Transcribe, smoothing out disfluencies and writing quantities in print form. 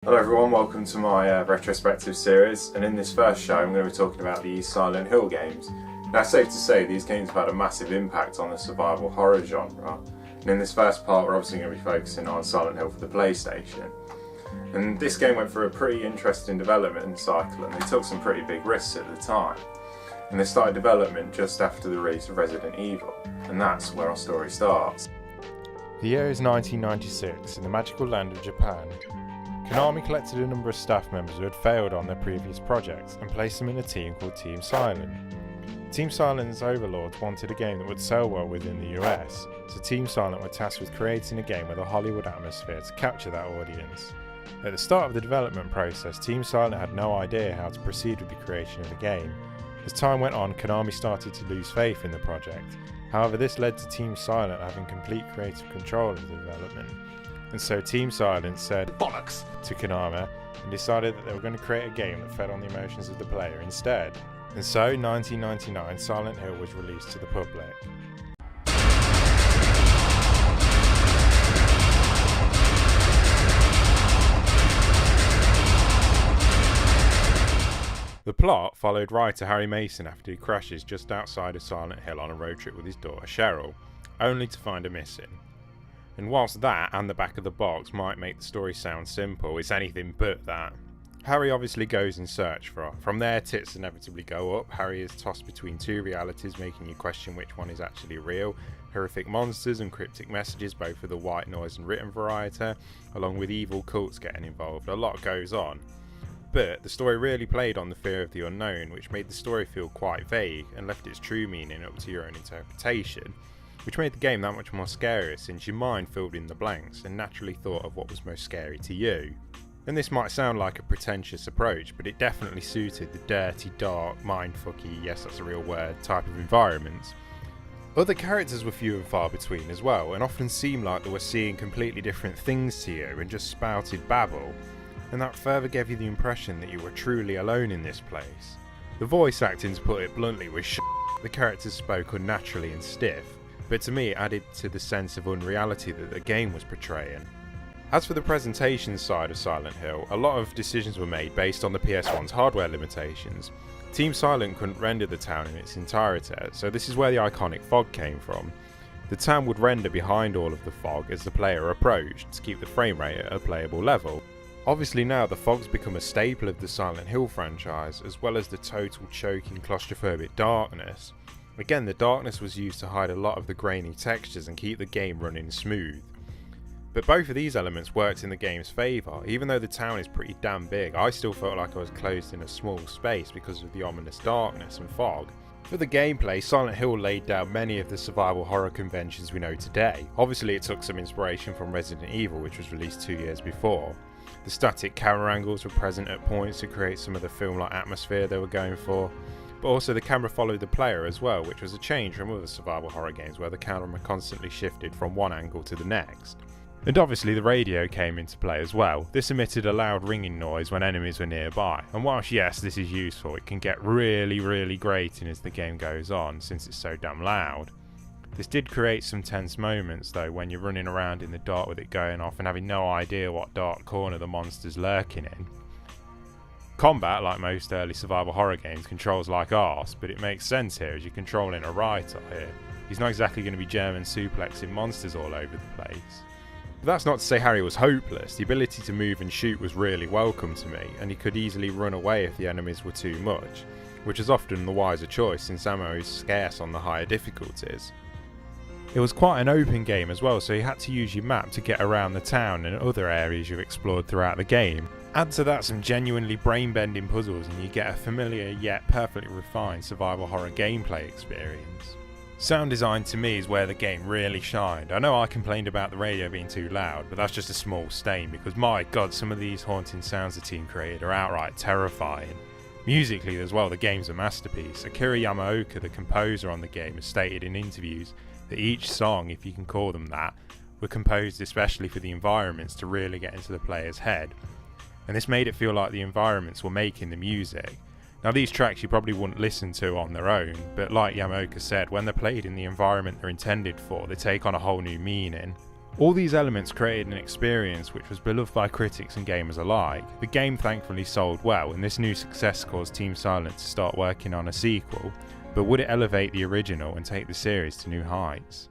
Hello everyone, welcome to my retrospective series, and in this first show I'm going to be talking about the Silent Hill games. Now it's safe to say these games have had a massive impact on the survival horror genre, and in this first part we're obviously going to be focusing on Silent Hill for the PlayStation. And this game went through a pretty interesting development cycle, and they took some pretty big risks at the time. And they started development just after the release of Resident Evil, and that's where our story starts. The year is 1996 in the magical land of Japan. Konami collected a number of staff members who had failed on their previous projects and placed them in a team called Team Silent. Team Silent's overlords wanted a game that would sell well within the US, so Team Silent were tasked with creating a game with a Hollywood atmosphere to capture that audience. At the start of the development process, Team Silent had no idea how to proceed with the creation of the game. As time went on, Konami started to lose faith in the project. However, this led to Team Silent having complete creative control of the development. And so Team Silent said bollocks to Konami and decided that they were going to create a game that fed on the emotions of the player instead. And so, in 1999, Silent Hill was released to the public. The plot followed writer Harry Mason after he crashes just outside of Silent Hill on a road trip with his daughter Cheryl, only to find her missing. And whilst that and the back of the box might make the story sound simple, it's anything but that. Harry obviously goes in search for her. From there, tits inevitably go up. Harry is tossed between two realities, making you question which one is actually real. Horrific monsters and cryptic messages, both for the white noise and written variety, along with evil cults getting involved. A lot goes on. But the story really played on the fear of the unknown, which made the story feel quite vague and left its true meaning up to your own interpretation, which made the game that much more scarier since your mind filled in the blanks and naturally thought of what was most scary to you. And this might sound like a pretentious approach, but it definitely suited the dirty, dark, mindfucky, yes that's a real word, type of environments. Other characters were few and far between as well, and often seemed like they were seeing completely different things to you and just spouted babble, and that further gave you the impression that you were truly alone in this place. The voice acting, to put it bluntly, was shit. The characters spoke unnaturally and stiff, but to me it added to the sense of unreality that the game was portraying. As for the presentation side of Silent Hill, a lot of decisions were made based on the PS1's hardware limitations. Team Silent couldn't render the town in its entirety, so this is where the iconic fog came from. The town would render behind all of the fog as the player approached to keep the frame rate at a playable level. Obviously now the fog's become a staple of the Silent Hill franchise, as well as the total choking claustrophobic darkness. Again, the darkness was used to hide a lot of the grainy textures and keep the game running smooth. But both of these elements worked in the game's favour. Even though the town is pretty damn big, I still felt like I was closed in a small space because of the ominous darkness and fog. For the gameplay, Silent Hill laid down many of the survival horror conventions we know today. Obviously it took some inspiration from Resident Evil, which was released 2 years before. The static camera angles were present at points to create some of the film-like atmosphere they were going for. But also the camera followed the player as well, which was a change from other survival horror games where the camera constantly shifted from one angle to the next. And obviously the radio came into play as well. This emitted a loud ringing noise when enemies were nearby, and whilst yes this is useful, it can get really grating as the game goes on since it's so damn loud. This did create some tense moments though when you're running around in the dark with it going off and having no idea what dark corner the monster's lurking in. Combat, like most early survival horror games, controls like arse, but it makes sense here as you're controlling a writer here. He's not exactly going to be German suplexing monsters all over the place. But that's not to say Harry was hopeless. The ability to move and shoot was really welcome to me, and he could easily run away if the enemies were too much, which is often the wiser choice since ammo is scarce on the higher difficulties. It was quite an open game as well, so you had to use your map to get around the town and other areas you've explored throughout the game. Add to that some genuinely brain-bending puzzles and you get a familiar yet perfectly refined survival horror gameplay experience. Sound design to me is where the game really shined. I know I complained about the radio being too loud, but that's just a small stain because my god, some of these haunting sounds the team created are outright terrifying. Musically as well, the game's a masterpiece. Akira Yamaoka, the composer on the game, has stated in interviews that each song, if you can call them that, were composed especially for the environments to really get into the player's head. And this made it feel like the environments were making the music. Now these tracks you probably wouldn't listen to on their own, but like Yamaoka said, when they're played in the environment they're intended for, they take on a whole new meaning. All these elements created an experience which was beloved by critics and gamers alike. The game thankfully sold well, and this new success caused Team Silent to start working on a sequel, but would it elevate the original and take the series to new heights?